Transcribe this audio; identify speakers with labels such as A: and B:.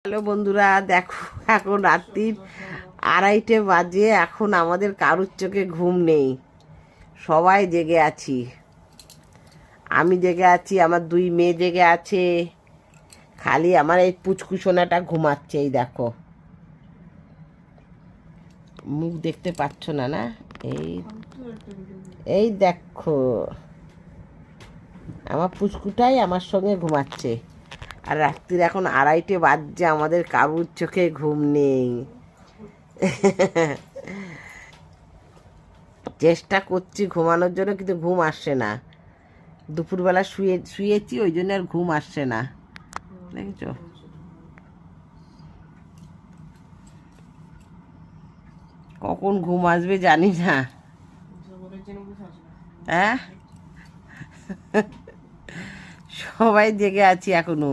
A: Hello বন্ধুরা, দেখো এখন রাত্রির 2:30 বাজে। এখন আমাদের কারুর চোখে ঘুম নেই, সবাই জেগে আছি। আমি জেগে আছি, আমার 2 মেয়ে জেগে আছে। খালি আমার এই পুচকুসোনাটা ঘুমাচ্ছে। এই দেখো, মুখ দেখতে পাচ্ছ না? না, এই এই দেখো, আমার পুচকুটাই আমার সঙ্গে ঘুমাচ্ছে। আর রাত্রির এখন 2:30 বাজছে, আমাদের কারুর চোখে ঘুম নেই। চেষ্টা করছি ঘুমানোর জন্য, কিন্তু ঘুম আসছে না। দুপুরবেলা শুয়েছি, ওই জন্য আর ঘুম আসছে না। দেখেছ, কখন ঘুম আসবে জানি না। হ্যাঁ, সবাই জেগে আছি এখনো।